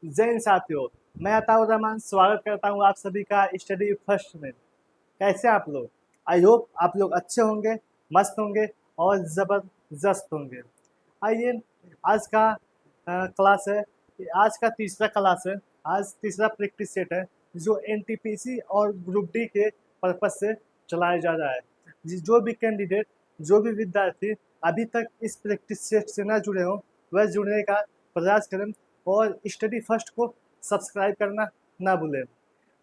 जय हिंद साथियों, मैं अताउर रहमान स्वागत करता हूं आप सभी का स्टडी फर्स्ट में। कैसे आप लोग? आई होप आप लोग अच्छे होंगे, मस्त होंगे और ज़बरदस्त होंगे। आइए, आज का क्लास है। आज का तीसरा क्लास है। आज तीसरा प्रैक्टिस सेट है जो एनटीपीसी और ग्रुप डी के पर्पज से चलाया जा रहा है। जो भी कैंडिडेट, जो भी विद्यार्थी अभी तक इस प्रैक्टिस सेट से ना जुड़े हों, वह जुड़ने का प्रयास करें और स्टडी फर्स्ट को सब्सक्राइब करना ना भूलें।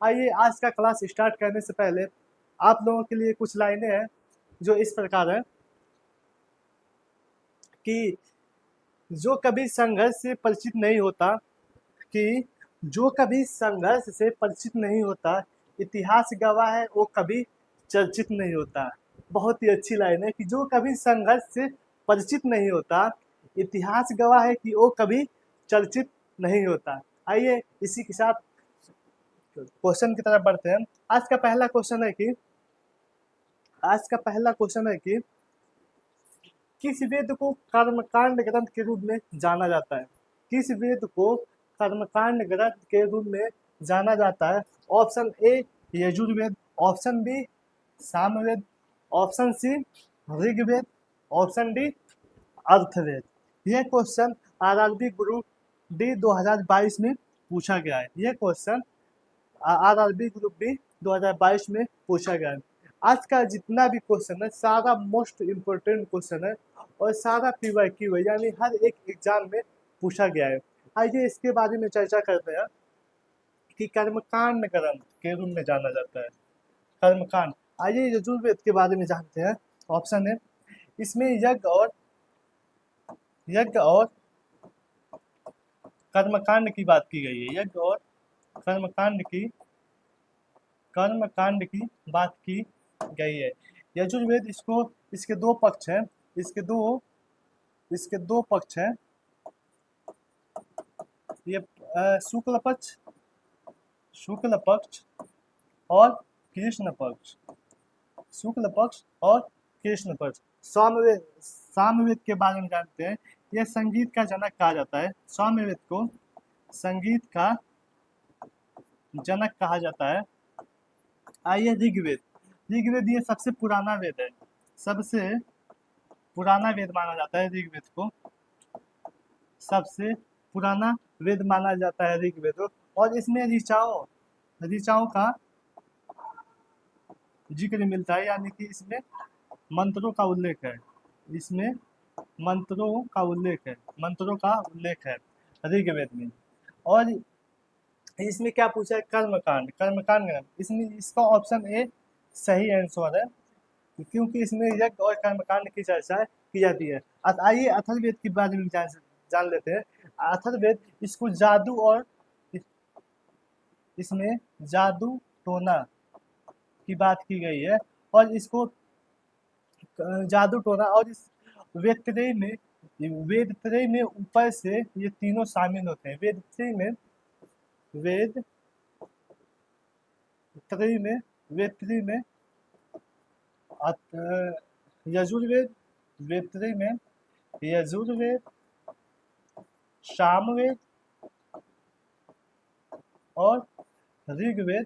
आइए, आज का क्लास स्टार्ट करने से पहले आप लोगों के लिए कुछ लाइनें हैं जो इस प्रकार है कि जो कभी संघर्ष से परिचित नहीं होता कि जो कभी संघर्ष से परिचित नहीं होता, इतिहास गवाह है वो कभी चर्चित नहीं होता। बहुत ही अच्छी लाइन है कि जो कभी संघर्ष से परिचित नहीं होता, इतिहास गवाह है कि वो कभी चर्चित नहीं होता। आइए, इसी के साथ क्वेश्चन की तरफ बढ़ते हैं। आज का पहला क्वेश्चन है कि किस वेद को कर्मकांड ग्रंथ के रूप में जाना जाता है? किस वेद को कर्मकांड ग्रंथ के रूप में जाना जाता है? Option A Yajurveda, option B Samaveda, option C Rigveda, option D Atharvaveda. यह क्वेश्चन आरआरबी ग्रुप डी 2022 में पूछा गया है। यह क्वेश्चन आरआरबी ग्रुप डी 2022 में पूछा गया है। आज का जितना भी क्वेश्चन है सारा मोस्ट इम्पोर्टेंट क्वेश्चन है और सारा पीवाईक्यू है, यानी हर एक एग्जाम में पूछा गया है। आइए इसके बारे में चर्चा करते हैं कि कर्मकांड ग्रंथ के रूप में जाना जाता है। कर्मकांड, आइए यजुर्वेद के बारे में जानते हैं। ऑप्शन है इसमें यज्ञ और कर्मकांड की बात की गई है। यज्ञ और कर्मकांड की बात की गई है। यजुर्वेद इसके दो पक्ष हैं। इसके दो पक्ष हैं। ये शुक्ल पक्ष और कृष्ण पक्ष। शुक्ल पक्ष और कृष्ण पक्ष। सामवेद के बारे में जानते हैं। यह संगीत का जनक कहा जाता है। सामवेद को संगीत का जनक कहा जाता है। आइए ऋग्वेद ये सबसे पुराना वेद है। सबसे पुराना वेद माना जाता है ऋग्वेद को। सबसे पुराना वेद माना जाता है ऋग्वेद को। और इसमें ऋचाओं का जिक्र मिलता है, यानी कि इसमें मंत्रों का उल्लेख है। इसमें मंत्रों का उल्लेख है ऋग्वेद में। और इसमें क्या पूछा है? कर्मकांड ग्रंथ। इसमें इसका ऑप्शन ए सही आंसर है, क्योंकि इसमें यज्ञ और कर्मकांड की चर्चा की जाती है। आइए अथर्ववेद के बारे में जान लेते हैं। अथर्ववेद इसको जादू और इसमें जादू टोना की बात की गई है। और इसको जादू टोना और इस वेद त्रय में ऊपर से ये तीनों शामिल होते हैं। वेद त्रय में यजुर्वेद, सामवेद और ऋग्वेद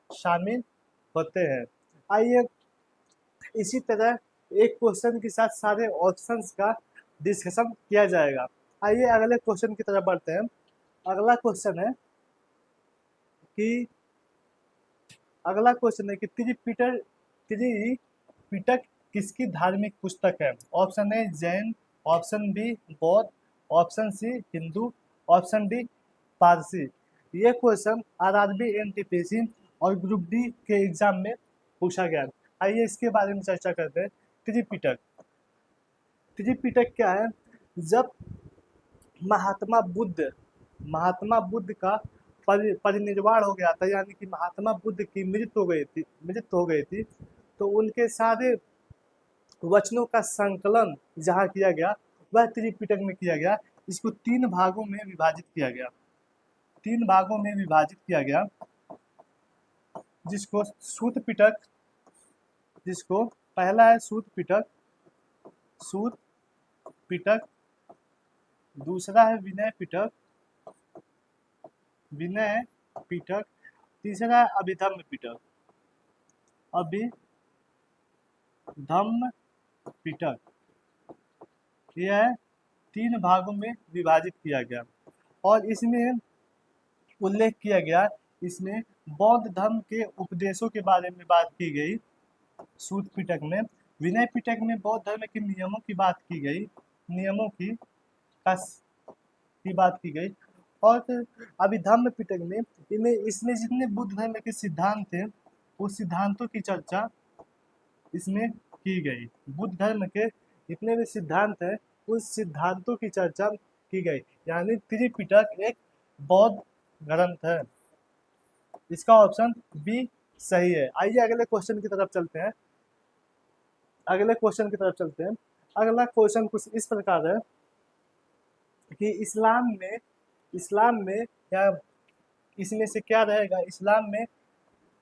शामिल होते हैं। आइए इसी तरह एक क्वेश्चन के साथ सारे ऑप्शंस का डिस्कशन किया जाएगा। आइए अगले क्वेश्चन की तरफ बढ़ते हैं। अगला क्वेश्चन है कि त्रिपिटक किसकी धार्मिक पुस्तक है? Option A Jain, option B बौद्ध, option C Hindu, option D Parsi. ये क्वेश्चन आरआरबी एनटीपीसी और ग्रुप डी के एग्जाम में पूछा गया। आइए इसके बारे में चर्चा करते हैं। त्रिपिटक क्या है? जब महात्मा बुद्ध का परिनिर्वाण हो गया था, यानी कि महात्मा बुद्ध की मृत्यु हो गई थी, तो उनके सारे वचनों का संकलन जहाँ किया गया वह त्रिपिटक में किया गया। इसको तीन भागों में विभाजित किया गया, जिसको सूत पिटक, जिसको पहला है सूत पिटक, दूसरा है विनय पिटक, विनय पिटक। तीसरा है अभिधम्म पिटक, अभिधम्म पिटक। यह 3 भागों में विभाजित किया गया और इसमें उल्लेख किया गया, इसमें बौद्ध धर्म के उपदेशों के बारे में बात की गई सूत पिटक में। विनय पिटक में बौद्ध धर्म के नियमों की बात की गई, नियमों की बात की गई। और अभिधम्म पिटक में इसमें जितने बुद्ध धर्म के सिद्धांत थे उस सिद्धांतों की चर्चा इसमें की गई। बुद्ध धर्म के जितने भी सिद्धांत हैं उस सिद्धांतों की चर्चा की गई, यानी त्रिपिटक एक बौद्ध ग्रंथ है। इसका ऑप्शन बी सही है। आइए अगले क्वेश्चन की तरफ चलते हैं। अगले क्वेश्चन की तरफ चलते हैं। अगला क्वेश्चन कुछ इस प्रकार है कि इस्लाम में या इसमें से क्या रहेगा, इस्लाम में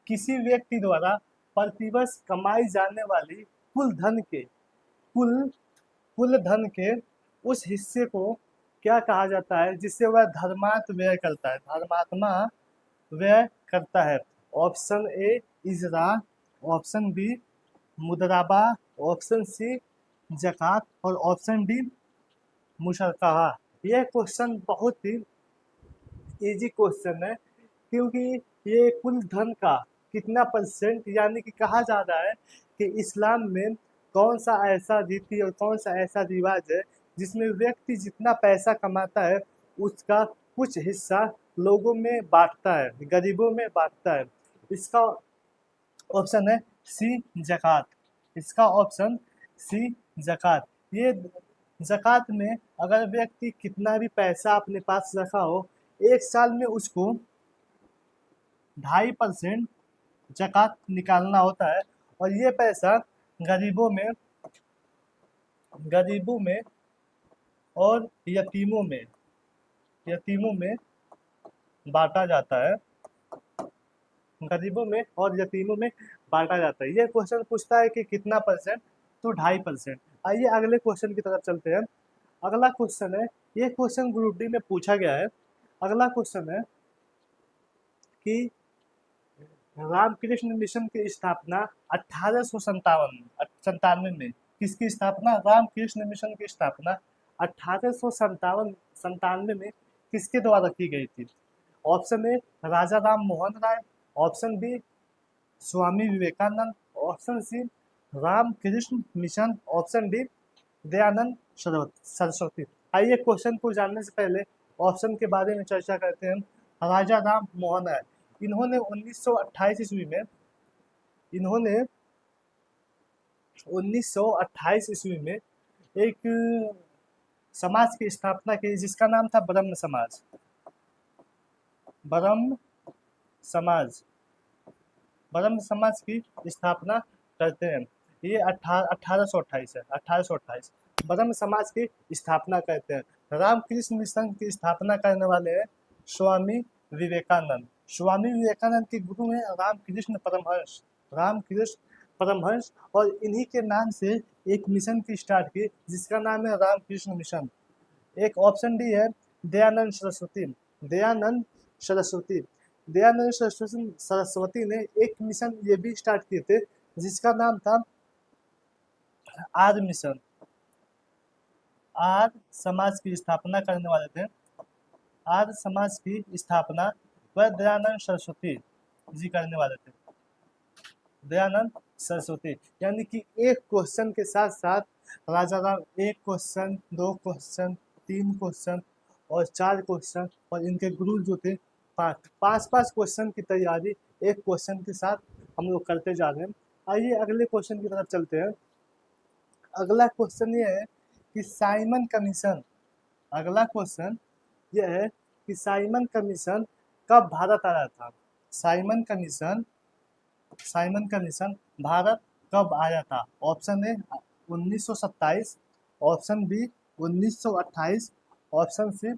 किसी व्यक्ति द्वारा प्रतिवर्ष कमाई जाने वाली कुल धन के उस हिस्से को क्या कहा जाता है जिससे वह धर्मार्थ व्यय करता है, धर्मात्मा व्यय करता है। ऑप्शन ए इजरा, ऑप्शन बी मुदराबा, ऑप्शन सी जकात और ऑप्शन डी मुशरका। यह क्वेश्चन बहुत ही इजी क्वेश्चन है क्योंकि ये कुल धन का कितना परसेंट, यानी कि कहा जा रहा है कि इस्लाम में कौन सा ऐसा रीति और कौन सा ऐसा रिवाज है जिसमें व्यक्ति जितना पैसा कमाता है उसका कुछ हिस्सा लोगों में बांटता है, गरीबों में बांटता है। इसका ऑप्शन है सी जकात। इसका ऑप्शन सी जकात। ये जकात में अगर व्यक्ति कितना भी पैसा अपने पास रखा हो, एक साल में उसको 2.5% जकात निकालना होता है और ये पैसा गरीबों में और यतीमों में बांटा जाता है, गरीबों में और यतीमों में बांटा जाता है। ये क्वेश्चन पूछता है कि कितना परसेंट, तो 2.5%। आइए अगले क्वेश्चन की तरफ चलते हैं। अगला क्वेश्चन है, ये क्वेश्चन ग्रुप डी में पूछा गया है। अगला क्वेश्चन है कि रामकृष्ण मिशन की स्थापना 1897 में किसकी स्थापना, रामकृष्ण मिशन की स्थापना 1897 में किसके द्वारा की गई थी। Option A Raja Ram Mohan Roy, option B Swami Vivekananda, option C Ramakrishna mission, option D Dayanand Saraswati. आइए क्वेश्चन को जानने से पहले ऑप्शन के बारे में चर्चा करते हैं। राजा राम मोहन राय, इन्होंने 1928 ईस्वी में एक समाज की स्थापना की जिसका नाम था ब्रह्म समाज की स्थापना करते हैं। ये 1828 है, 1828 ब्रह्म समाज की स्थापना करते हैं। रामकृष्ण मिशन की स्थापना करने वाले हैं स्वामी विवेकानंद। स्वामी विवेकानंद के गुरु हैं रामकृष्ण परमहंस और इन्हीं के नाम से एक मिशन की स्टार्ट की जिसका नाम है रामकृष्ण मिशन। एक ऑप्शन डी है दयानंद सरस्वती ने एक मिशन ये भी स्टार्ट किए थे जिसका नाम था आर्य मिशन। आर्य समाज की स्थापना करने वाले थे, आर्य समाज की स्थापना वह दयानंद सरस्वती जी करने वाले थे, दयानंद सरस्वती। यानी कि एक क्वेश्चन के साथ साथ राजा राम 1 क्वेश्चन, 2 क्वेश्चन, 3 क्वेश्चन और 4 क्वेश्चन और इनके गुरु जो थे 5 क्वेश्चन की तैयारी एक क्वेश्चन के साथ हम लोग करते जा रहे हैं। आइए अगले क्वेश्चन की तरफ चलते हैं। अगला क्वेश्चन ये है कि साइमन कमीशन, अगला क्वेश्चन ये है कि साइमन कमीशन कब भारत आया था। साइमन कमीशन भारत कब आया था। Option A 1927, option B 1928, option C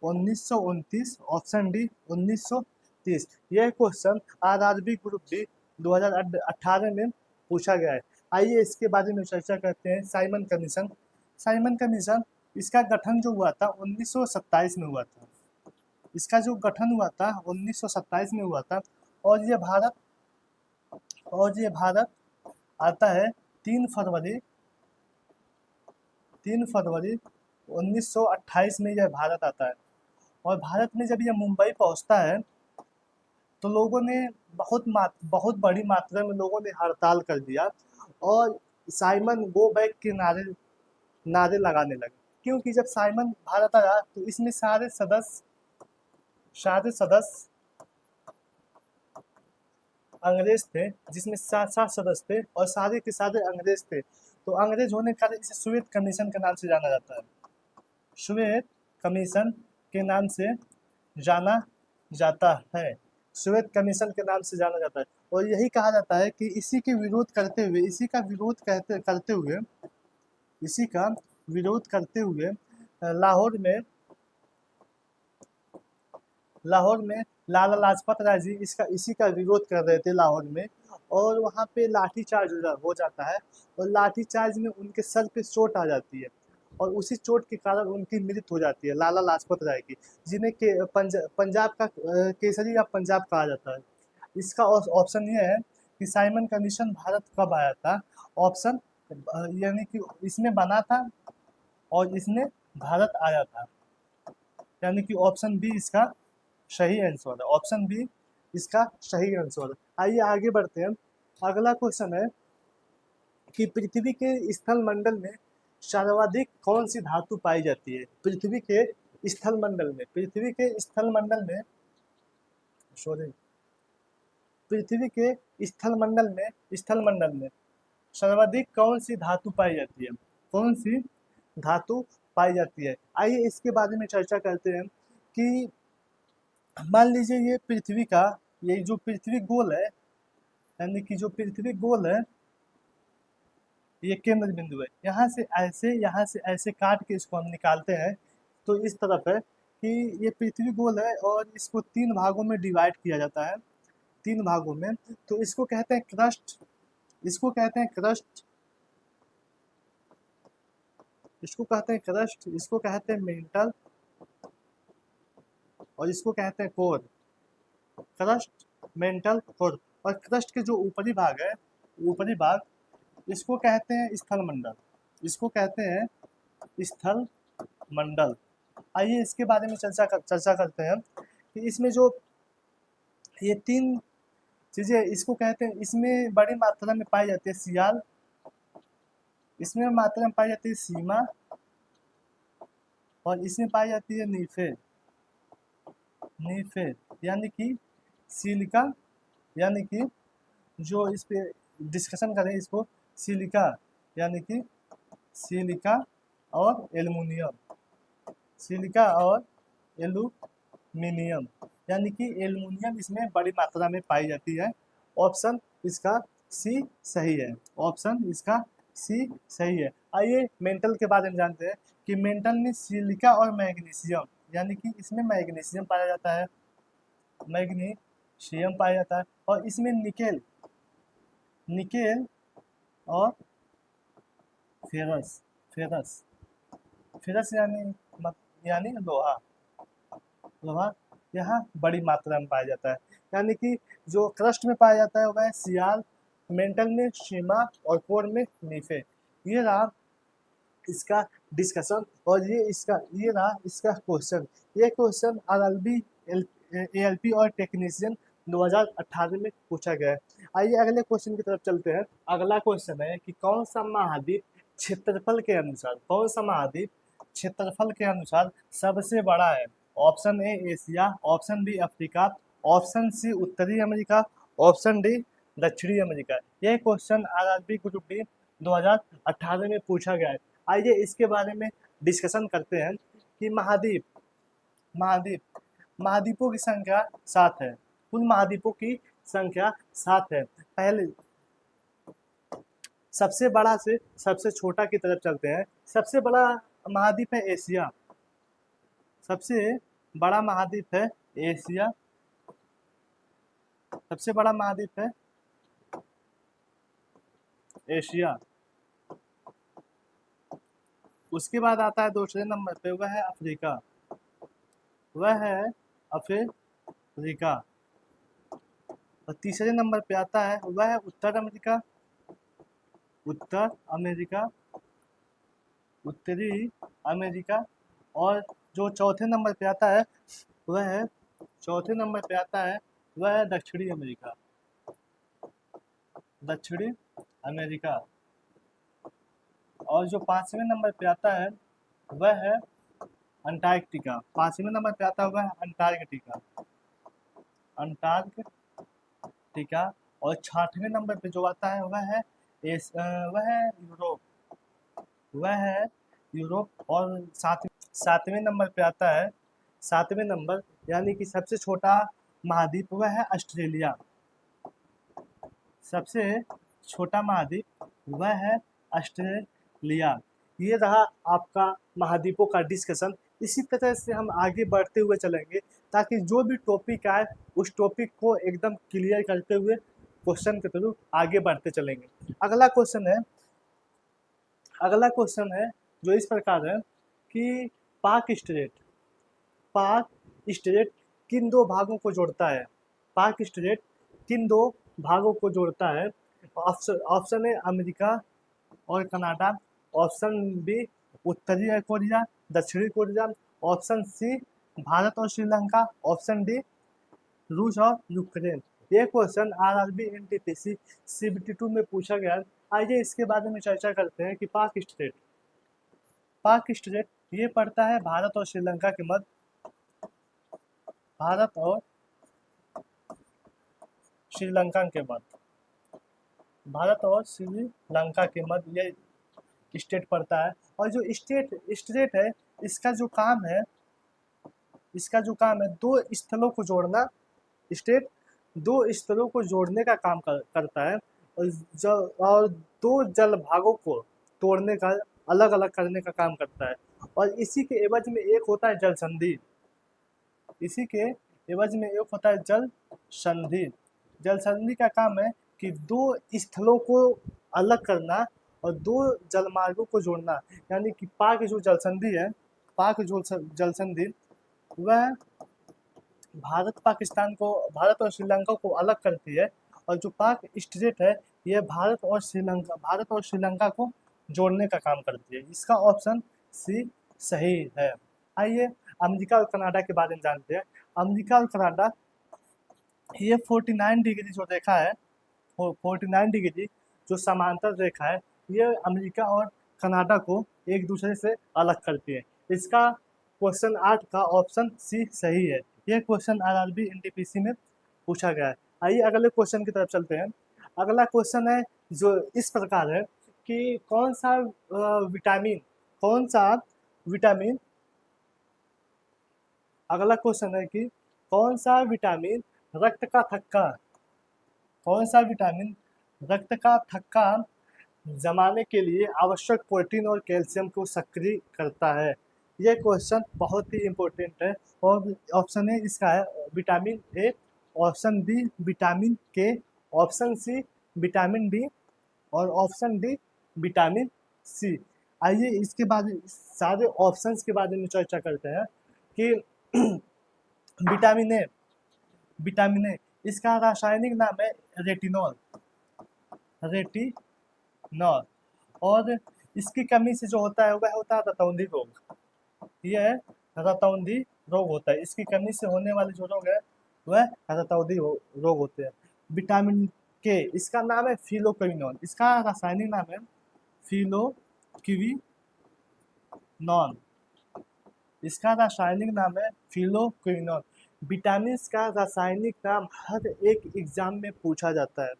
1929, option D 1930। यह क्वेश्चन आरआरबी ग्रुप डी 2018 में पूछा गया है। आइए इसके बारे में चर्चा करते हैं। साइमन कमीशन इसका गठन जो हुआ था 1927 में हुआ था। इसका जो गठन हुआ था 1927 में हुआ था। और ये भारत आता है 3 फरवरी 3 फरवरी 1928 में यह भारत आता है। और भारत में जब यह मुंबई पहुंचता है तो लोगों ने बहुत बड़ी मात्रा में लोगों ने हड़ताल कर दिया और साइमन गो बैक के नारे नारे लगाने लगे। क्योंकि जब साइमन भारत आया तो इसमें सारे सदस्य अंग्रेज थे, जिसमें 7 सदस्य थे और सारे के सारे अंग्रेज थे। तो अंग्रेज होने के कारण इसे श्वेत कमीशन के नाम से जाना जाता है। श्वेत कमीशन के नाम से जाना जाता है। श्वेत कमीशन के नाम से जाना जाता है। और यही कहा जाता है कि इसी का विरोध करते हुए लाहौर में लाला लाजपत राय जी इसी का विरोध कर रहे थे लाहौर में। और वहाँ पे लाठीचार्ज हो जाता है और लाठीचार्ज में उनके सर पे चोट आ जाती है और उसी चोट के कारण उनकी मृत्यु हो जाती है, लाला लाजपत राय की, जिन्हें पंजाब का केसरी या पंजाब कहा जाता है। इसका ऑप्शन ये है कि साइमन कमीशन भारत कब आया था। ऑप्शन यानी कि इसमें बना था और इसमें भारत आया था, यानी कि ऑप्शन बी इसका सही आंसर है। ऑप्शन बी इसका सही आंसर है। आइए आगे बढ़ते हैं। अगला क्वेश्चन है कि पृथ्वी के स्थल मंडल में सर्वाधिक कौन सी धातु पाई जाती है। पृथ्वी के स्थल मंडल में सॉरी पृथ्वी के स्थल मंडल में सर्वाधिक कौन सी धातु पाई जाती है। कौन सी धातु पाई जाती है। आइए इसके बारे में चर्चा करते हैं कि मान लीजिए ये जो पृथ्वी गोल है, यानी कि जो पृथ्वी गोल है ये केंद्र बिंदु है। यहाँ से ऐसे काट के इसको हम निकालते हैं तो इस तरफ है कि ये पृथ्वी गोल है और इसको 3 भागों में डिवाइड किया जाता है। 3 भागों में। तो इसको कहते हैं क्रस्ट, इसको कहते हैं मेंटल और इसको कहते हैं कोर। Crust, mental, core. और क्रस्ट के जो ऊपरी भाग इसको कहते हैं स्थल मंडल। आइए इसके बारे में चर्चा करते हैं कि इसमें जो ये 3 चीजें इसको कहते हैं, इसमें बड़ी मात्रा में पाई जाती है सियाल, इसमें मात्रा में पाई जाती है सीमा और इसमें पाई जाती है नीफे यानी कि सिलिका, यानी कि जो इस पे डिस्कशन करें इसको सिलिका यानी कि सिलिका और एल्यूमिनियम यानी कि एल्युमिनियम इसमें बड़ी मात्रा में पाई जाती है। ऑप्शन इसका सी सही है। ऑप्शन इसका सी सही है। आइए मेंटल के बारे में जानते हैं कि मेंटल में सिलिका और मैग्नीशियम, यानी कि इसमें मैग्नीशियम पाया जाता है, और इसमें निकेल और फेरस यानी लोहा यहाँ बड़ी मात्रा में पाया जाता है। यानी कि जो क्रस्ट में पाया जाता है वह है सियाल, मेंटल में सीमा और कोर में नीफे। ये रहा इसका डिस्कशन और ये रहा इसका क्वेश्चन। ये क्वेश्चन आरआरबी, एएलपी और टेक्नीशियन 2018 में पूछा गया है। आइए अगले क्वेश्चन की तरफ चलते हैं। अगला क्वेश्चन है कि कौन सा महाद्वीप क्षेत्रफल के अनुसार सबसे बड़ा है। Option A Asia, option B Africa, option C उत्तरी अमेरिका, ऑप्शन डी दक्षिणी अमेरिका। यह क्वेश्चन आरआरबी ग्रुप डी 2018 में पूछा गया है। आइए इसके बारे में डिस्कशन करते हैं कि महाद्वीपों की संख्या 7 है। कुल महाद्वीपों की संख्या 7 है। पहले सबसे बड़ा से सबसे छोटा की तरफ चलते हैं। सबसे बड़ा महाद्वीप है एशिया। सबसे बड़ा महाद्वीप है एशिया। सबसे बड़ा महाद्वीप है एशिया। उसके बाद आता है दूसरे नंबर पे, वह है अफ्रीका। वह है अफ्रीका। और तीसरे नंबर पे आता है वह है उत्तर अमेरिका। उत्तर अमेरिका, उत्तरी अमेरिका। और जो चौथे नंबर पे आता है वह है चौथे नंबर पे आता है वह है दक्षिणी अमेरिका। दक्षिणी अमेरिका। और जो पांचवें नंबर पे आता है वह है अंटार्कटिका। पांचवें नंबर पे आता है वह है अंटार्कटिका। अंटार्कटिका। और छठवें नंबर पे जो आता है वह है यूरोप। वह है यूरोप। और सातवें नंबर पे आता है, सातवें नंबर यानी कि सबसे छोटा महाद्वीप, वह है ऑस्ट्रेलिया। सबसे छोटा महाद्वीप वह है ऑस्ट्रेलिया। ये रहा आपका महाद्वीपों का डिस्कशन। इसी तरह से हम आगे बढ़ते हुए चलेंगे ताकि जो भी टॉपिक आए उस टॉपिक को एकदम क्लियर करते हुए क्वेश्चन के थ्रू आगे बढ़ते चलेंगे। अगला क्वेश्चन है जो इस प्रकार है कि पाक स्ट्रेट किन दो भागों को जोड़ता है? पाक स्ट्रेट किन दो भागों को जोड़ता है? ऑप्शन ए अमेरिका और कनाडा। ऑप्शन बी उत्तरी कोरिया, दक्षिणी कोरिया। ऑप्शन सी भारत और श्रीलंका। ऑप्शन डी रूस और यूक्रेन। ये क्वेश्चन आरआरबी एनटीपीसी CBT2 में पूछा गया है। आइए इसके बारे में चर्चा करते हैं कि पाक स्ट्रेट ये पड़ता है भारत और श्रीलंका के मध्य। भारत और श्रीलंका के मध्य। भारत और श्रीलंका के मध्य ये स्टेट पड़ता है। और जो स्टेट है इसका जो काम है दो स्थलों को जोड़ना। स्टेट दो स्थलों को जोड़ने का काम करता है और दो जल भागों को तोड़ने का, अलग अलग करने का काम करता है। और इसी के एवज में एक होता है जल संधि। इसी के एवज में एक होता है जल संधि। जल संधि का काम है कि दो स्थलों को अलग करना और दो जलमार्गों को जोड़ना। यानी कि पाक जो जल संधि है, पाक जो जल संधि वह भारत और श्रीलंका को अलग करती है। और जो पाक स्ट्रेट है यह भारत और श्रीलंका को जोड़ने का काम करती है। इसका ऑप्शन सी सही है। आइए अमेरिका और कनाडा के बारे में जानते हैं। अमेरिका और कनाडा ये 49 डिग्री जो रेखा है, 49 डिग्री जो समांतर रेखा है, ये अमेरिका और कनाडा को एक दूसरे से अलग करती है। इसका क्वेश्चन 8 का ऑप्शन सी सही है। यह क्वेश्चन आरआरबी एनटीपीसी में पूछा गया है। आइए अगले क्वेश्चन की तरफ चलते हैं। अगला क्वेश्चन है जो इस प्रकार है कि कौन सा विटामिन अगला क्वेश्चन है कि कौन सा विटामिन रक्त का थक्का जमाने के लिए आवश्यक प्रोटीन और कैल्शियम को सक्रिय करता है? यह क्वेश्चन बहुत ही इम्पोर्टेंट है। और ऑप्शन ए इसका है vitamin A. Option B vitamin K. Option C vitamin D. और ऑप्शन डी विटामिन सी। आइए इसके बाद सारे ऑप्शंस के बारे में चर्चा करते हैं कि विटामिन ए इसका रासायनिक नाम है रेटिनॉल। और इसकी कमी से जो होता है वह होता है रतौंधी रोग। यह रतौंधी रोग होता है। इसकी कमी से होने वाले जो रोग है वह रतौंधी रोग होते हैं। विटामिन के इसका नाम है फिलोक्विनोन। इसका रासायनिक नाम है फिलोक्विनोन। इसका रासायनिक नाम है फिलोक्विनोन। विटामिन का रासायनिक नाम हर एक एग्जाम में पूछा जाता है।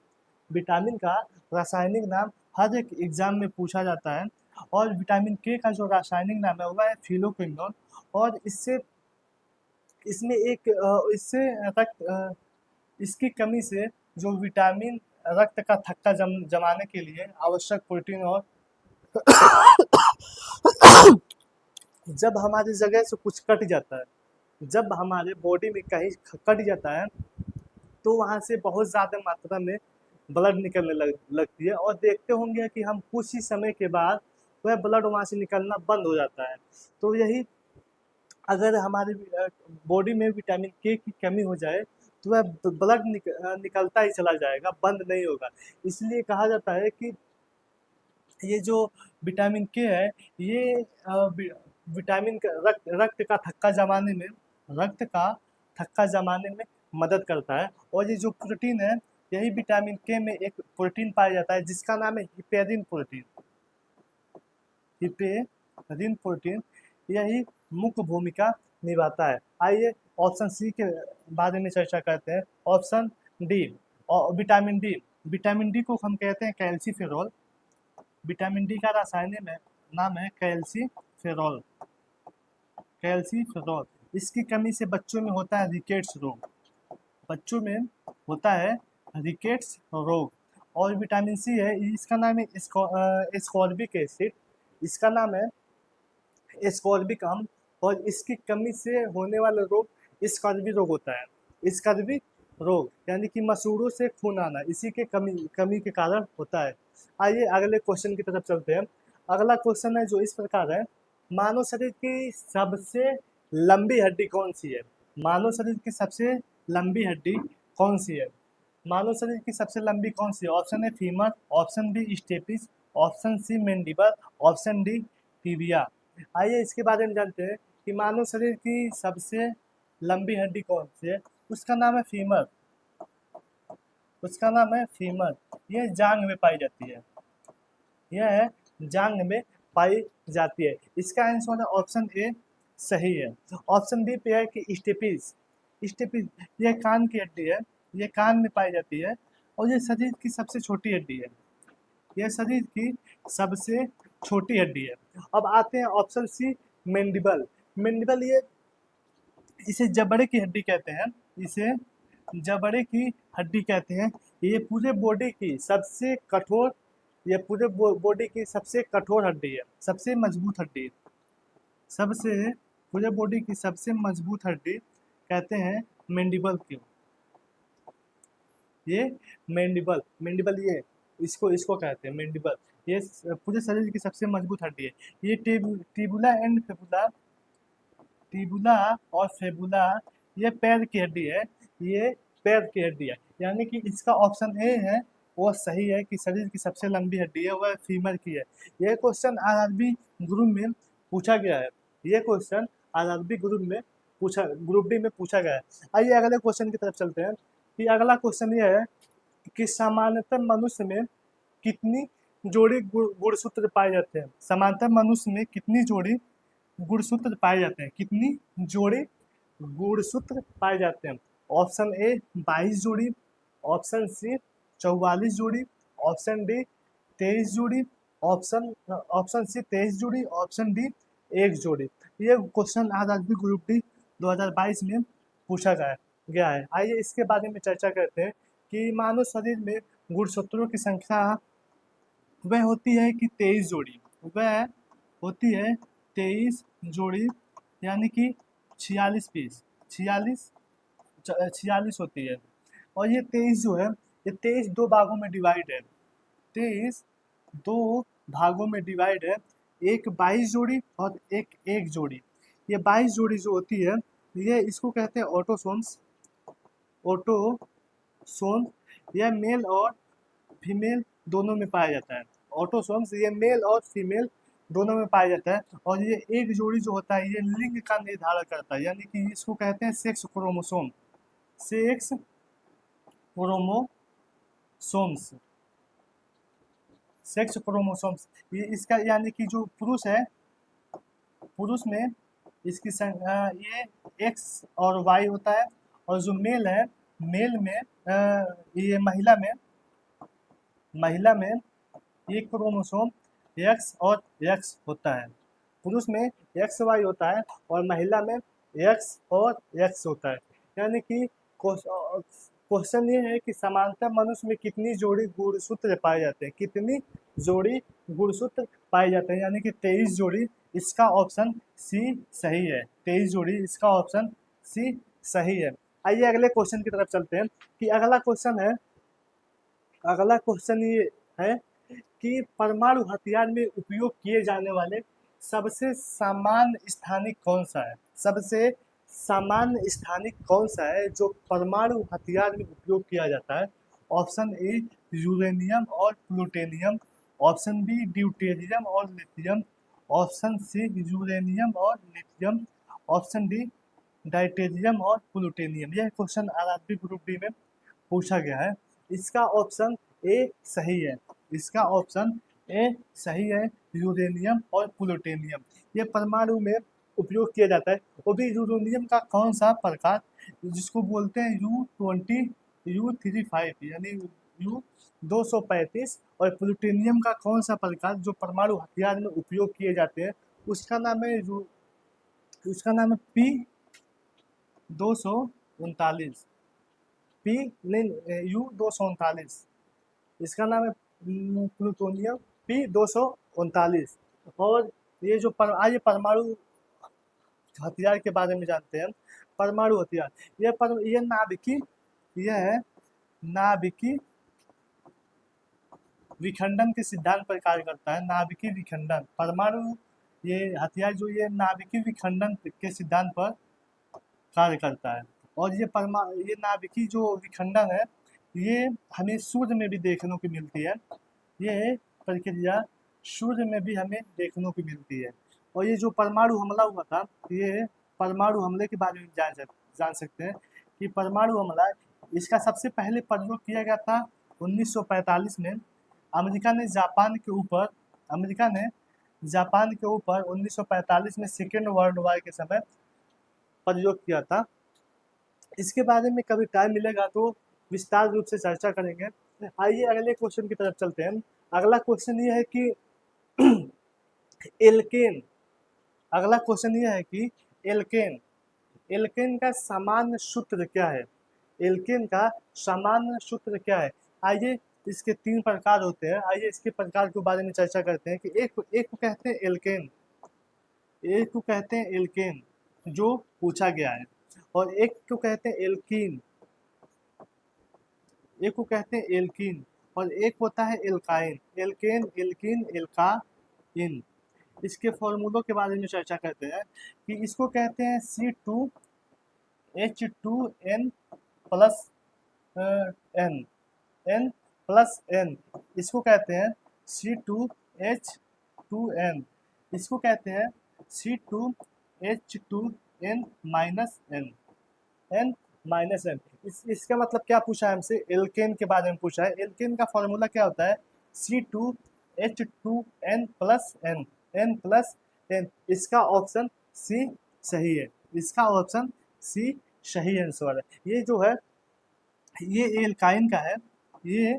विटामिन का रासायनिक नाम हर एक एग्जाम में पूछा जाता है। और विटामिन के का जो रासायनिक नाम है वह है फिलोक्विनोन। और इसकी कमी से जो विटामिन रक्त का थक्का जमाने के लिए आवश्यक प्रोटीन और जब हमारी जगह से कुछ कट जाता है, जब हमारे बॉडी में कहीं कट जाता है तो वहाँ से बहुत ज़्यादा मात्रा में ब्लड निकलने लगती है। और देखते होंगे कि हम कुछ ही समय के बाद वह ब्लड वहाँ से निकलना बंद हो जाता है। तो यही अगर हमारे बॉडी में विटामिन के की कमी हो जाए तो वह ब्लड निकलता ही चला जाएगा, बंद नहीं होगा। इसलिए कहा जाता है कि ये जो विटामिन के है ये विटामिन का रक्त का थक्का जमाने में रक्त का थक्का जमाने में मदद करता है। और ये जो प्रोटीन है यही विटामिन के में एक प्रोटीन पाया जाता है जिसका नाम है हिपेरिन प्रोटीन। हिपेरिन प्रोटीन यही मुख्य भूमिका निभाता है। आइए ऑप्शन सी के बारे में चर्चा करते हैं। ऑप्शन डी और विटामिन डी को हम कहते हैं कैल्सीफेरॉल। विटामिन डी का रासायनिक नाम है कैल्सीफेरॉल। कैल्सीफेरॉल इसकी कमी से बच्चों में होता है रिकेट्स रोग। बच्चों में होता है रिकेट्स रोग। और विटामिन सी है इसका नाम है एस्कॉर्बिक एसिड। इसका नाम है एस्कॉर्बिक अम्ल और इसकी कमी से होने वाला रोग स्कर्वी रोग होता है। स्कर्वी रोग यानी कि मसूड़ों से खून आना इसी के कमी के कारण होता है। आइए अगले क्वेश्चन की तरफ चलते हैं। अगला क्वेश्चन है जो इस प्रकार है, मानव शरीर की सबसे लंबी हड्डी कौन सी है? मानव शरीर की सबसे लंबी हड्डी कौन सी है? मानव शरीर की सबसे लंबी कौन सी है? ऑप्शन है femur, option B stapes, option C mandible, option D tibia. आइए इसके बारे में जानते हैं कि मानव शरीर की सबसे लंबी हड्डी कौन सी है। उसका नाम है फीमर। उसका नाम है फीमर। यह जांग में पाई जाती है। यह जांग में पाई जाती है। इसका आंसर है ऑप्शन ए सही है। ऑप्शन बी पे है कि स्टेपिस। स्टेपिस यह कान की हड्डी है। यह कान में पाई जाती है और यह शरीर की सबसे छोटी हड्डी है। यह शरीर की सबसे छोटी हड्डी है। अब आते हैं ऑप्शन सी मैंडिबल। मैंडिबल ये इसे जबड़े की हड्डी कहते हैं। इसे जबड़े की हड्डी कहते हैं। ये पूरे बॉडी की सबसे कठोर ये पूरे बॉडी की सबसे कठोर हड्डी है, सबसे मजबूत हड्डी। सबसे पूरे बॉडी की सबसे मजबूत हड्डी कहते हैं मैंडिबल की। ये मैंडिबल ये इसको कहते हैं मैंडिबल। ये पूरे शरीर की सबसे मजबूत हड्डी है। ये टिबुला एंड फेबुला टिबुला और फेबुला ये पैर की हड्डी है। ये पैर की हड्डी है यानी कि इसका ऑप्शन ए है वो सही है कि शरीर की सबसे लंबी हड्डी है वह फीमर की है। यह क्वेश्चन आरआरबी ग्रुप में पूछा गया है। यह क्वेश्चन आरआरबी ग्रुप डी में पूछा गया है। आइए अगले क्वेश्चन की तरफ चलते हैं कि अगला क्वेश्चन यह है कि सामान्यतः मनुष्य में कितनी जोड़ी गुणसूत्र पाए जाते हैं? सामान्यतः मनुष्य में कितनी जोड़ी गुणसूत्र पाए जाते हैं? कितनी जोड़ी गुणसूत्र पाए जाते हैं? ऑप्शन ए 22 जोड़ी, ऑप्शन सी 44 जोड़ी, ऑप्शन डी 23 जोड़ी, ऑप्शन सी 23 जोड़ी, ऑप्शन डी 1 जोड़ी। ये क्वेश्चन आरआरबी ग्रुप डी 2022 में पूछा गया है। आइए इसके बारे में चर्चा करते हैं कि मानव शरीर में गुणसूत्रों की संख्या वह होती है कि 23 जोड़ी। वह होती है 23 जोड़ी यानी कि 46 पीस 46 होती है। और ये 23 जो है ये 23 दो भागों में डिवाइड है। 23 दो भागों में डिवाइड है। एक 22 जोड़ी और एक जोड़ी। ये 22 जोड़ी जो होती है ये इसको कहते हैं ऑटोसोम्स। यह मेल और फीमेल दोनों में पाया जाता है। ऑटोसोम्स ये मेल और फीमेल दोनों में पाया जाता है। और ये एक जोड़ी जो होता है ये लिंग का निर्धारण करता है यानी कि इसको कहते हैं सेक्स क्रोमोसोम। सेक्स क्रोमोसोम्स ये इसका यानी कि जो पुरुष है पुरुष में इसकी ये एक्स और वाई होता है। और जो मेल है मेल में ये महिला में ये क्रोमोसोम एक्स और एक्स होता है। पुरुष में एक्स वाई होता है और महिला में एक्स और एक्स होता है। यानी कि क्वेश्चन ये है कि समानतः मनुष्य में कितनी जोड़ी गुणसूत्र पाए जाते हैं? कितनी जोड़ी गुणसूत्र पाए जाते हैं? यानी कि 23 जोड़ी। इसका ऑप्शन सी सही है। 23 जोड़ी इसका ऑप्शन सी सही है। आइए अगले क्वेश्चन की तरफ चलते हैं कि अगला क्वेश्चन ये है कि परमाणु हथियार में उपयोग किए जाने वाले सबसे सामान्य स्थानिक कौन सा है? सबसे सामान्य स्थानिक कौन सा है जो परमाणु हथियार में उपयोग किया जाता है? ऑप्शन ए यूरेनियम और प्लूटोनियम, ऑप्शन बी ड्यूटेरियम और लिथियम, ऑप्शन सी यूरेनियम और लिथियम, ऑप्शन डी डाइटेरियम और प्लूटोनियम। यह क्वेश्चन आरआरबी ग्रुप डी में पूछा गया है। इसका ऑप्शन ए सही है। इसका ऑप्शन ए सही है, यूरेनियम और प्लूटोनियम। ये परमाणु में उपयोग किया जाता है। वो भी यूरेनियम का कौन सा प्रकार, जिसको बोलते हैं U35 यानी U235, और प्लूटोनियम का कौन सा प्रकार जो परमाणु हथियार में उपयोग किए जाते हैं, उसका नाम है P239, U239। इसका नाम है प्लूटोनियम P239। और ये जो आइए परमाणु हथियार के बारे में जानते हैं। परमाणु हथियार ये नाभिकीय विखंडन के सिद्धांत पर कार्य करता है। नाभिकीय विखंडन परमाणु ये हथियार जो ये नाभिकीय विखंडन के सिद्धांत पर कार्य करता है। और ये नाभिकीय जो विखंडन है ये हमें सूर्य में भी देखने को मिलती है। ये प्रक्रिया सूर्य में भी हमें देखने को मिलती है। और ये जो परमाणु हमला हुआ था, ये परमाणु हमले के बारे में जान सकते हैं कि परमाणु हमला इसका सबसे पहले प्रयोग किया गया था 1945 में। अमेरिका ने जापान के ऊपर 1945 में सेकेंड वर्ल्ड वॉर के समय प्रयोग किया था। इसके बारे में कभी टाइम मिलेगा तो विस्तार रूप से चर्चा करेंगे। आइए अगले क्वेश्चन की तरफ चलते हैं। अगला क्वेश्चन ये है कि एल्केन अगला क्वेश्चन ये है कि एल्केन का सामान्य सूत्र क्या है? एल्केन का सामान्य सूत्र क्या है? आइए इसके 3 प्रकार होते हैं। आइए इसके प्रकार के बारे में चर्चा करते हैं कि एक को कहते हैं एल्केन जो पूछा गया है, और एक को कहते हैं एल्कीन, और एक होता है एल्काइन। Alkene, alkyne. इसके फॉर्मूलों के बारे में चर्चा करते हैं कि इसको कहते हैं C2H2N plus N plus N। इसको कहते हैं C2H2N। इसको कहते हैं C2H2N minus N, N minus N। इसका मतलब क्या पूछा है हमसे? एल्केन के बारे में पूछा है। एल्केन का फॉर्मूला क्या होता है? C2H2N plus N, N plus N। इसका ऑप्शन सी सही है। इसका ऑप्शन सी सही आंसर है। ये जो है ये एल्काइन का है, ये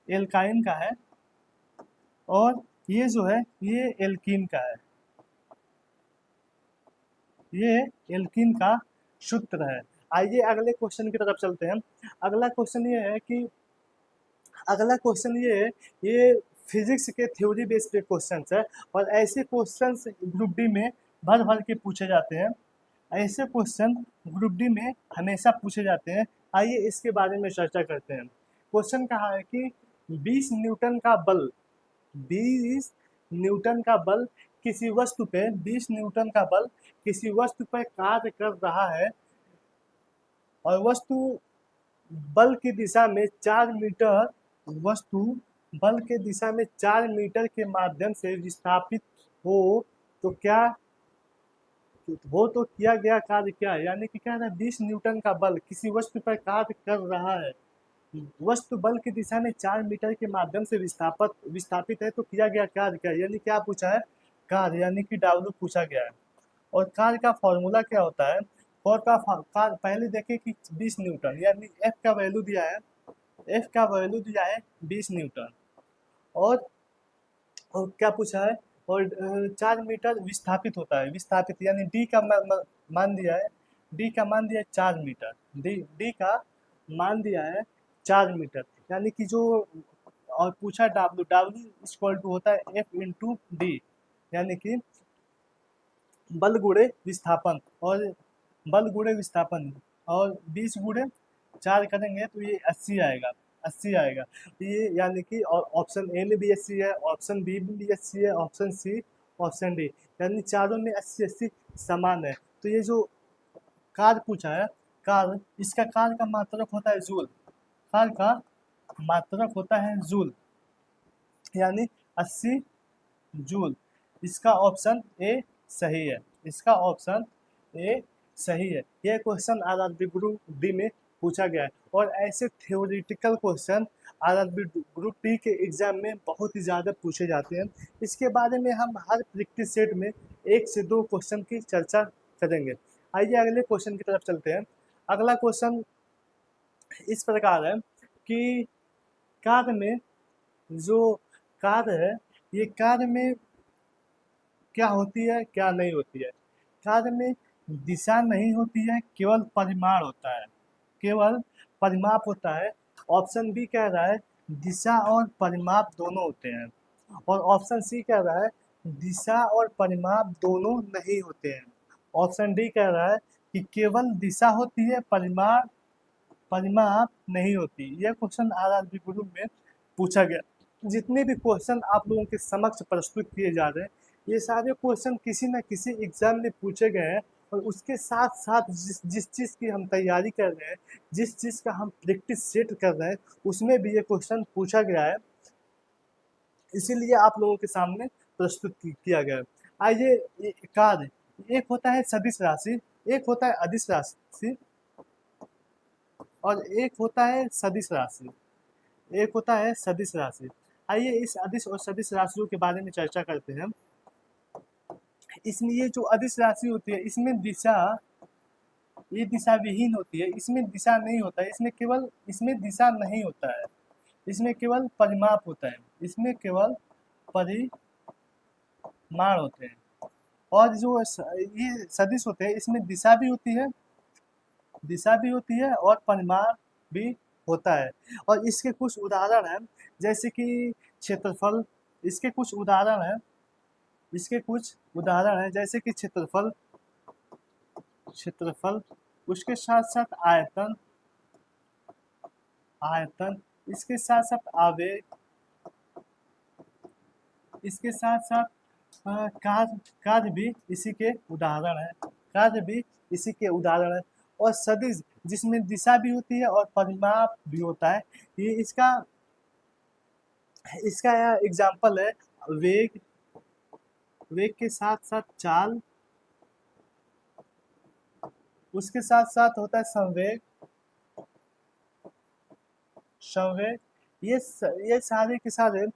एल्काइन का है, और ये जो है ये एल्कीन का है। ये एल्कीन का सूत्र है। आइए अगले क्वेश्चन की तरफ चलते हैं। अगला क्वेश्चन ये है ये फिजिक्स के थ्योरी बेस्ड पे क्वेश्चन है, और ऐसे क्वेश्चन ग्रुप डी में भर भर के पूछे जाते हैं। ऐसे क्वेश्चन ग्रुप डी में हमेशा पूछे जाते हैं। आइए इसके बारे में चर्चा करते हैं। क्वेश्चन कहा है कि 20 न्यूटन का बल किसी वस्तु पे 20 न्यूटन का बल किसी वस्तु पर कार्य कर रहा है, और वस्तु बल की दिशा में 4 मीटर के माध्यम से विस्थापित हो तो किया गया कार्य क्या है? यानी कि क्या है, 20 न्यूटन का बल किसी वस्तु पर कार्य कर रहा है, वस्तु बल की दिशा में 4 मीटर के माध्यम से विस्थापित है, तो किया गया कार्य क्या है? यानी क्या पूछा है? कार्य, यानी कि W पूछा गया है। और कार्य का फॉर्मूला क्या होता है? पहले देखें कि 20 न्यूटन, यानी F का वैल्यू दिया है 20 न्यूटन, और क्या पूछा है? और 4 मीटर विस्थापित होता है, विस्थापित यानी D का मान दिया है 4 मीटर। D का मान दिया है 4 मीटर, यानी कि जो, और पूछा W इक्वल टू होता है F इंटू D, यानी कि बल गुणे विस्थापन, और 20 गुणे 4 करेंगे तो ये 80 आएगा। 80 आएगा। ये यानी कि ऑप्शन ए में भी 80 है, ऑप्शन बी में भी 80 है, ऑप्शन सी, ऑप्शन डी, यानी चारों में 80-80 समान है। तो ये जो कार्य पूछा है, कार्य, इसका कार्य का मात्रक होता है जूल। कार्य का मात्रक होता है जूल, यानी 80 जूल। इसका ऑप्शन ए सही है, इसका ऑप्शन ए सही है। यह क्वेश्चन आरआरबी ग्रुप डी में पूछा गया है, और ऐसे theoretical question RRB group D के एग्जाम में बहुत ही ज़्यादा पूछे जाते हैं। इसके बारे में हम हर प्रैक्टिस सेट में 1 से 2 क्वेश्चन की चर्चा करेंगे। आइए अगले क्वेश्चन की तरफ चलते हैं। अगला क्वेश्चन इस प्रकार है कि कार्य में जो कार्य है, ये कार्य में क्या होती है क्या नहीं होती है। कार्य में दिशा नहीं होती है, केवल परिमाण होता है, केवल परिमाप होता है। ऑप्शन बी कह रहा है दिशा और परिमाप दोनों होते हैं, और ऑप्शन सी कह रहा है दिशा और परिमाप दोनों नहीं होते हैं। ऑप्शन डी कह रहा है कि केवल दिशा होती है, परिमाप नहीं होती। यह क्वेश्चन आरआरबी ग्रुप में पूछा गया। जितने भी क्वेश्चन आप लोगों के समक्ष प्रस्तुत किए जा रहे हैं, ये सारे क्वेश्चन किसी न किसी एग्जाम में पूछे गए हैं, और उसके साथ साथ जिस चीज़ की हम तैयारी कर रहे हैं, जिस चीज़ का हम प्रैक्टिस सेट कर रहे हैं, उसमें भी ये क्वेश्चन पूछा गया है, इसीलिए आप लोगों के सामने प्रस्तुत किया गया है। आइए कार्य, एक होता है सदिश राशि, एक होता है अदिश राशि, और एक होता है सदिश राशि, एक होता है सदिश राशि। आइए इस अदिश और सदिश राशियों के बारे में चर्चा करते हैं। इसमें ये जो अदिश राशि होती है, इसमें दिशा, ये दिशा विहीन होती है, इसमें दिशा नहीं होता है, इसमें दिशा नहीं होता है, इसमें केवल परिमाप होता है, इसमें केवल परिमाण होते हैं। और जो ये सदिश होते हैं, इसमें दिशा भी होती है, दिशा भी होती है और परिमाण भी होता है। और इसके कुछ उदाहरण हैं, जैसे कि क्षेत्रफल, इसके कुछ उदाहरण हैं, इसके कुछ उदाहरण हैं जैसे कि क्षेत्रफल, क्षेत्रफल, उसके साथ साथ आयतन, आयतन, इसके साथ साथ आवेग, इसके साथ साथ कार्य, कार्य भी इसी के उदाहरण है, कार्य भी इसी के उदाहरण है। और सदिश, जिसमें दिशा भी होती है और परिमाप भी होता है, ये इसका इसका एग्जाम्पल है वेग, वेग के साथ साथ चाल, उसके साथ साथ होता है संवेग, संवेग, ये सारे के सारे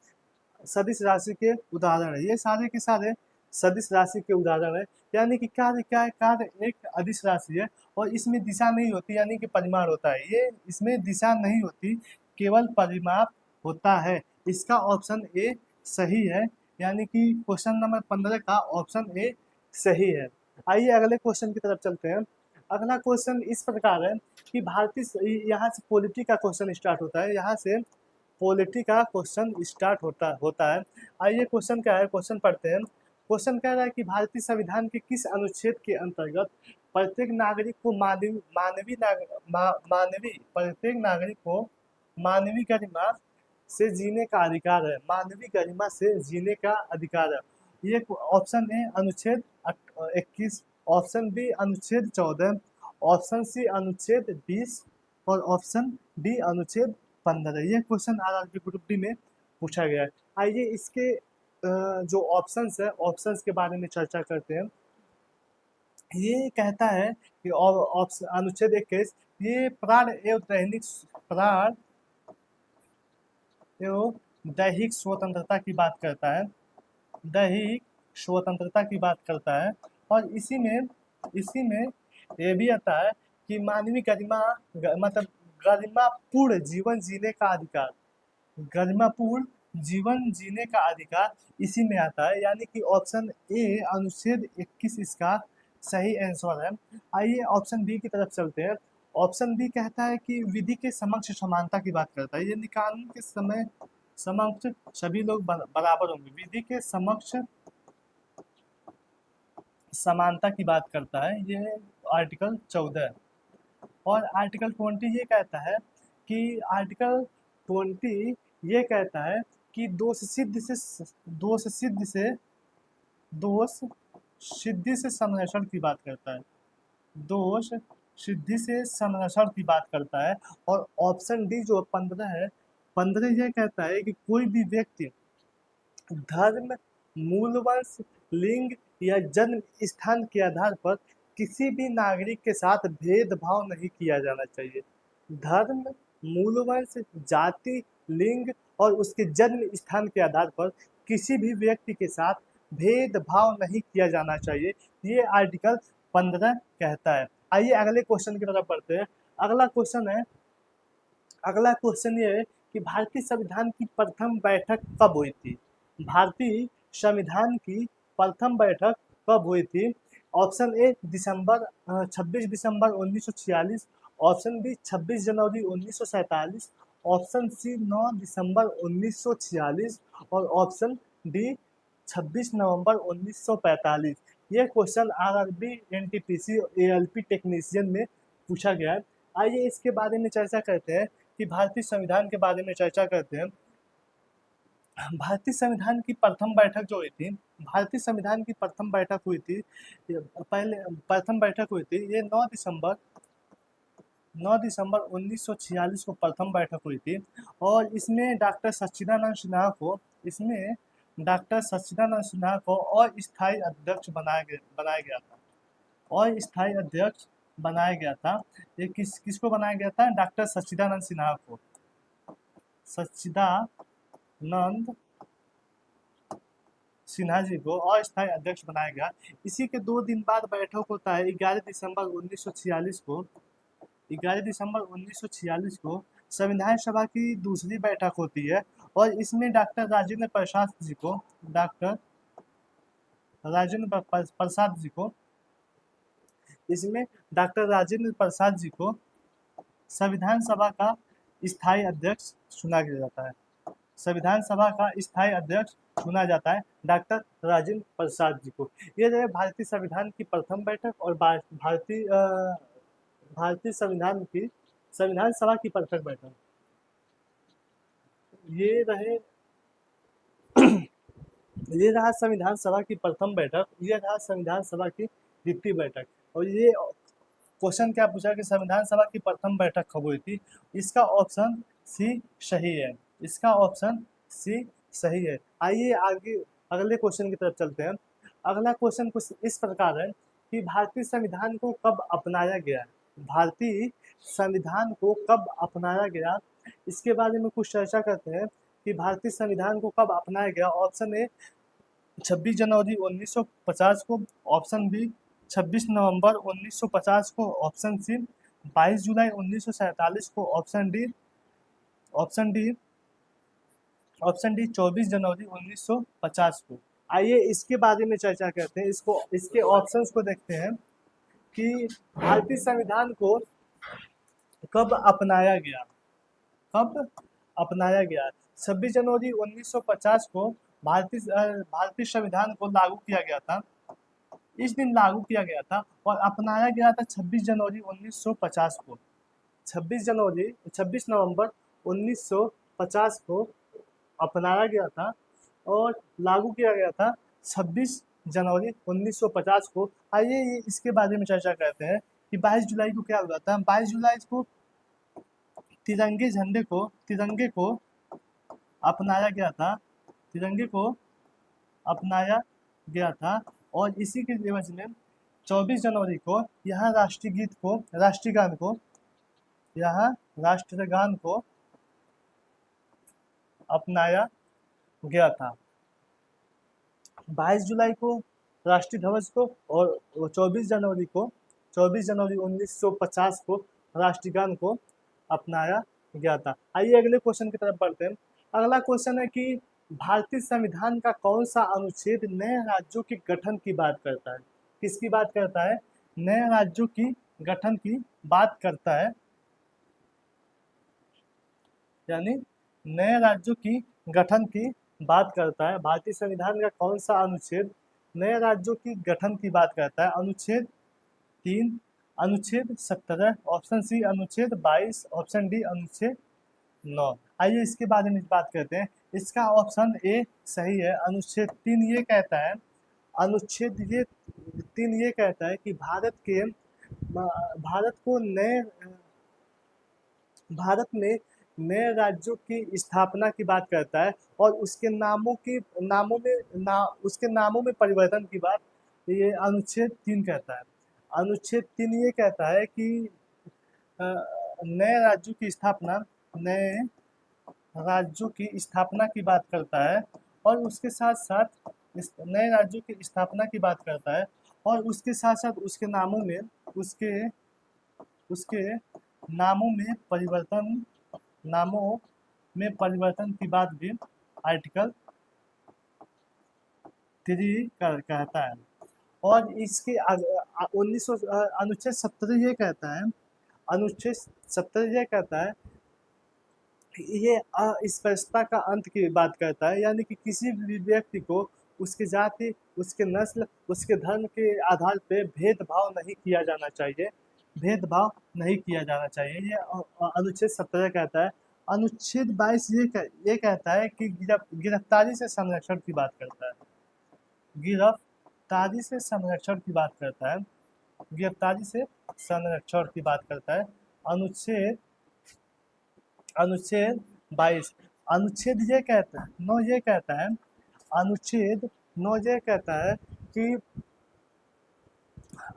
सदिश राशि के उदाहरण है, ये सारे के सारे सदिश राशि के उदाहरण है। यानी कि कार्य क्या है, कार्य एक अदिश राशि है, और इसमें दिशा नहीं होती, यानी कि परिमाण होता है। ये इसमें दिशा नहीं होती, केवल परिमाप होता है। इसका ऑप्शन ए सही है, यानी कि क्वेश्चन नंबर 15 का ऑप्शन ए सही है। आइए अगले क्वेश्चन की तरफ चलते हैं। अगला क्वेश्चन इस प्रकार है कि भारतीय, यहाँ से पॉलिटी का क्वेश्चन स्टार्ट होता है, यहाँ से पॉलिटी का क्वेश्चन स्टार्ट होता है। आइए क्वेश्चन क्या है, क्वेश्चन पढ़ते हैं। क्वेश्चन कह रहा है कि भारतीय संविधान के किस अनुच्छेद के अंतर्गत प्रत्येक नागरिक को प्रत्येक नागरिक को मानवीय गरिमा से जीने का अधिकार है, मानवीय गरिमा से जीने का अधिकार है। ये ऑप्शन ए अनुच्छेद 21, ऑप्शन बी अनुच्छेद 14, ऑप्शन सी अनुच्छेद 20, और ऑप्शन डी अनुच्छेद 15। ये क्वेश्चन आरआरबी ग्रुप डी में पूछा गया है। आइए इसके जो ऑप्शंस है, ऑप्शंस के बारे में चर्चा करते हैं। ये कहता है कि अनुच्छेद 21, ये प्राण एवं दैहिक स्वतंत्रता की बात करता है, दैहिक स्वतंत्रता की बात करता है। और इसी में ये भी आता है कि मानवीय गरिमा, मतलब गरिमापूर्ण जीवन जीने का अधिकार, गरिमापूर्ण जीवन जीने का अधिकार इसी में आता है, यानी कि ऑप्शन ए अनुच्छेद 21 इसका सही आंसर है। आइए ऑप्शन बी की तरफ चलते हैं। ऑप्शन बी कहता है कि विधि के समक्ष समानता की बात करता है, यानी कानून के समय समक्ष सभी लोग बराबर होंगे, विधि के समक्ष समानता की बात करता है, ये आर्टिकल 14। और आर्टिकल 20 ये कहता है कि आर्टिकल 20 ये कहता है कि दोष सिद्धि से संरक्षण की बात करता है। दोष सिद्धि से संरक्षण की बात करता है। और ऑप्शन डी जो 15 है, 15 ये कहता है कि कोई भी व्यक्ति धर्म, मूलवंश, लिंग या जन्म स्थान के आधार पर किसी भी नागरिक के साथ भेदभाव नहीं किया जाना चाहिए। धर्म, मूलवंश, जाति, लिंग और उसके जन्म स्थान के आधार पर किसी भी व्यक्ति के साथ भेदभाव नहीं किया जाना चाहिए, ये आर्टिकल 15 कहता है। आइए अगले क्वेश्चन की तरफ बढ़ते हैं। अगला क्वेश्चन ये है कि भारतीय संविधान की प्रथम बैठक कब हुई थी? भारतीय संविधान की प्रथम बैठक कब हुई थी? ऑप्शन ए 26 दिसंबर 1946, ऑप्शन बी 26 जनवरी 1947, ऑप्शन सी 9 दिसंबर 1946 और ऑप्शन डी 26 नवंबर 1945। यह question RRB, NTPC, ALP technician में पूछा गया है। आइए इसके बारे में चर्चा करते हैं कि भारतीय संविधान के बारे में चर्चा करते हैं। भारतीय संविधान की प्रथम बैठक जो हुई थी, भारतीय संविधान की प्रथम बैठक हुई थी, प्रथम बैठक हुई थी ये 9 दिसंबर 1946 को प्रथम बैठक हुई थी। और इसमें डॉक्टर सच्चिदानंद सिन्हा को अस्थायी अध्यक्ष बनाया गया था। अस्थायी अध्यक्ष बनाया गया था। ये किसको बनाया गया था? डॉक्टर सच्चिदानंद सिन्हा को। सच्चिदानंद सिन्हा जी को अस्थायी अध्यक्ष बनाया गया। इसी के 2 दिन बाद बैठक होता है 11 दिसंबर 1946 को। 11 दिसंबर 1946 को संविधान सभा की दूसरी बैठक होती है और इसमें डॉक्टर राजेंद्र प्रसाद जी को संविधान सभा का स्थायी अध्यक्ष चुना जाता है। संविधान सभा का स्थायी अध्यक्ष चुना जाता है डॉक्टर राजेंद्र प्रसाद जी को। ये रहे भारतीय संविधान की प्रथम बैठक और भारतीय संविधान सभा की प्रथम बैठक। ये रहा संविधान सभा की प्रथम बैठक, ये रहा संविधान सभा की द्वितीय बैठक। और ये क्वेश्चन क्या पूछा कि संविधान सभा की प्रथम बैठक कब हुई थी? इसका ऑप्शन सी सही है। इसका ऑप्शन सी सही है। आइए आगे अगले क्वेश्चन की तरफ चलते हैं। अगला क्वेश्चन कुछ इस प्रकार है कि भारतीय संविधान को कब अपनाया गया? भारतीय संविधान को कब अपनाया गया, इसके बारे में कुछ चर्चा करते हैं कि भारतीय संविधान को कब अपनाया गया। ऑप्शन ए 26 जनवरी 1950 को, ऑप्शन बी 26 नवंबर 1950 को, ऑप्शन सी 22 जुलाई 1947 को, ऑप्शन डी 24 जनवरी 1950 को। आइए इसके बारे में चर्चा करते हैं। इसके ऑप्शंस को देखते हैं कि भारतीय संविधान को कब अपनाया गया। 26 जनवरी 1950 को भारतीय संविधान को लागू किया गया था। इस दिन लागू किया गया था और अपनाया गया था 26 जनवरी 1950 को। 26 नवंबर 1950 को अपनाया गया था और लागू किया गया था 26 जनवरी 1950 को। आइए इसके बारे में चर्चा करते हैं कि 22 जुलाई को क्या हुआ था। 22 जुलाई को तिरंगे को अपनाया गया था और इसी के एवज में 24 जनवरी को यहाँ राष्ट्रगान को अपनाया गया था। 22 जुलाई को राष्ट्रीय ध्वज को और 24 जनवरी 1950 को राष्ट्रगान को अपनाया गया था। आइए अगले क्वेश्चन की तरफ बढ़ते हैं। अगला क्वेश्चन है कि भारतीय संविधान का कौन सा अनुच्छेद नए राज्यों के गठन की बात करता है? किसकी बात करता है? नए राज्यों की गठन की बात करता है, यानी नए राज्यों की गठन की बात करता है। भारतीय संविधान का कौन सा अनुच्छेद नए राज्यों की गठन की बात करता है? अनुच्छेद 3, अनुच्छेद 17, ऑप्शन सी अनुच्छेद 22, ऑप्शन डी अनुच्छेद 9। आइए इसके बारे में बात करते हैं। इसका ऑप्शन ए सही है। अनुच्छेद 3 ये कहता है, अनुच्छेद ये 3 ये कहता है कि भारत को नए भारत में नए राज्यों की स्थापना की बात करता है और उसके नामों में परिवर्तन की बात ये अनुच्छेद 3 कहता है। अनुच्छेद 3 ये कहता है कि अ, नए राज्यों की स्थापना नए राज्यों की स्थापना की बात करता है और उसके साथ साथ इस नए राज्यों की स्थापना की बात करता है और उसके साथ साथ उसके उसके नामों में परिवर्तन की बात भी आर्टिकल 3 कहता है। और इसके 1900 अनुच्छेद 17 ये कहता है, अनुच्छेद 17 ये कहता है कि ये अस्पृश्यता का अंत की बात करता है, यानी कि किसी भी व्यक्ति को उसकी जाति, उसके नस्ल, उसके धर्म के आधार पे भेदभाव नहीं किया जाना चाहिए, भेदभाव नहीं किया जाना चाहिए, ये अनुच्छेद 17 कहता है। अनुच्छेद 22 ये कहता है कि गिरफ्तारी से संरक्षण की बात करता है, गिरफ्तारी से संरक्षण की बात करता है, गिरफ्तारी से संरक्षण की बात करता है। अनुच्छेद अनुच्छेद 22 अनुच्छेद ये कहता है 9 ये कहता है, अनुच्छेद 9 ये कहता है कि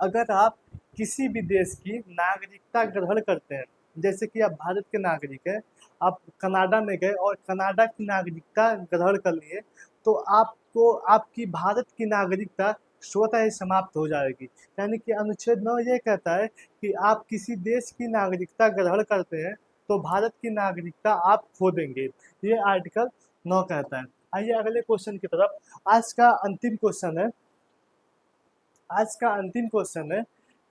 अगर आप किसी भी देश की नागरिकता ग्रहण करते हैं, जैसे कि आप भारत के नागरिक हैं, आप कनाडा में गए और कनाडा की नागरिकता ग्रहण कर लिए, तो आपको आपकी भारत की नागरिकता स्वतः ही समाप्त हो जाएगी। यानी कि अनुच्छेद 9 ये कहता है कि आप किसी देश की नागरिकता ग्रहण करते हैं तो भारत की नागरिकता आप खो देंगे, ये आर्टिकल 9 कहता है। आइए अगले क्वेश्चन की तरफ। आज का अंतिम क्वेश्चन है, आज का अंतिम क्वेश्चन है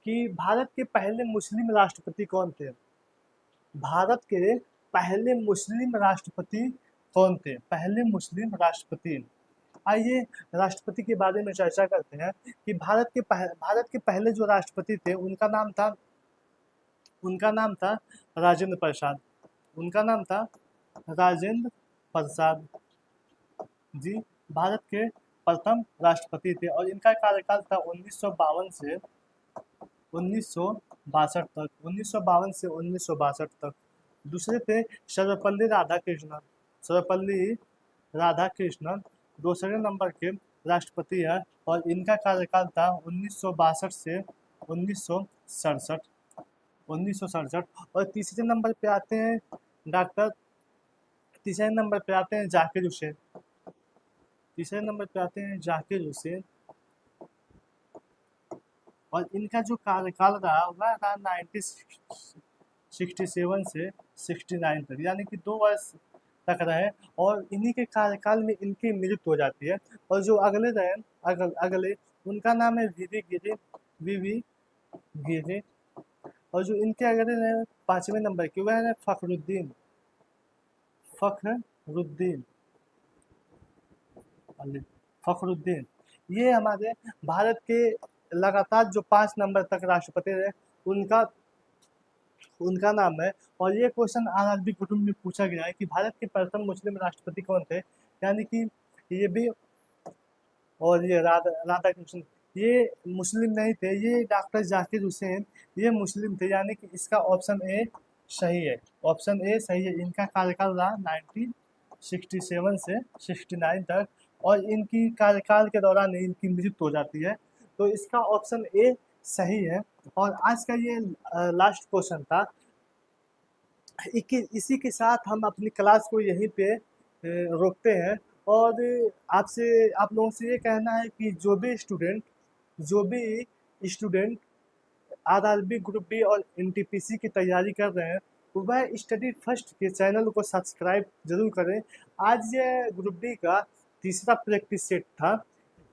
कि भारत के पहले मुस्लिम राष्ट्रपति कौन थे? भारत के पहले मुस्लिम राष्ट्रपति कौन थे? पहले मुस्लिम राष्ट्रपति। आइए राष्ट्रपति के बारे में चर्चा करते हैं कि भारत के पहले जो राष्ट्रपति थे उनका नाम था राजेंद्र प्रसाद। उनका नाम था राजेंद्र प्रसाद जी, भारत के प्रथम राष्ट्रपति थे और इनका कार्यकाल था 1952 से 1962 तक, 1952 से 1962 तक। दूसरे थे सर्वपल्ली राधाकृष्णन दूसरे नंबर के राष्ट्रपति है और इनका कार्यकाल था 1962 से 1967। और तीसरे नंबर पे आते हैं जाकिर हुसैन। तीसरे नंबर पे आते हैं जाकिर हुसैन और इनका जो कार्यकाल रहा वह रहा 1967 से 69 तक, यानी कि 2 वर्ष तक रहे और इन्हीं के कार्यकाल में इनकी मृत्यु हो जाती है। और जो अगले रहे अगले उनका नाम है वीवी गिरी और जो इनके अगले रहे 5वें नंबर के वह है फखरुद्दीन। ये हमारे भारत के लगातार जो 5 नंबर तक राष्ट्रपति रहे उनका नाम है। और ये क्वेश्चन आरआरबी ग्रुप में पूछा गया है कि भारत के प्रथम मुस्लिम राष्ट्रपति कौन थे, यानी कि ये भी और ये राधाकृष्णन ये मुस्लिम नहीं थे, ये डॉक्टर जाकिर हुसैन ये मुस्लिम थे, यानी कि इसका ऑप्शन ए सही है, ऑप्शन ए सही है। इनका कार्यकाल रहा 1967 से 69 तक और इनकी कार्यकाल के दौरान इनकी मृत्यु हो जाती है, तो इसका ऑप्शन ए सही है। और आज का ये लास्ट क्वेश्चन था। इसी के साथ हम अपनी क्लास को यहीं पे रोकते हैं और आप लोगों से ये कहना है कि जो भी स्टूडेंट आरआरबी ग्रुप बी और एनटीपीसी की तैयारी कर रहे हैं वह स्टडी फर्स्ट के चैनल को सब्सक्राइब जरूर करें। आज ये ग्रुप बी का तीसरा प्रैक्टिस सेट था।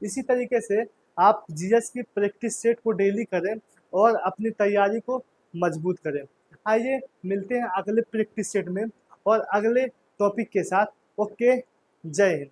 इसी तरीके से आप जीएस की प्रैक्टिस सेट को डेली करें और अपनी तैयारी को मजबूत करें। आइए मिलते हैं अगले प्रैक्टिस सेट में और अगले टॉपिक के साथ। ओके, जय हिंद।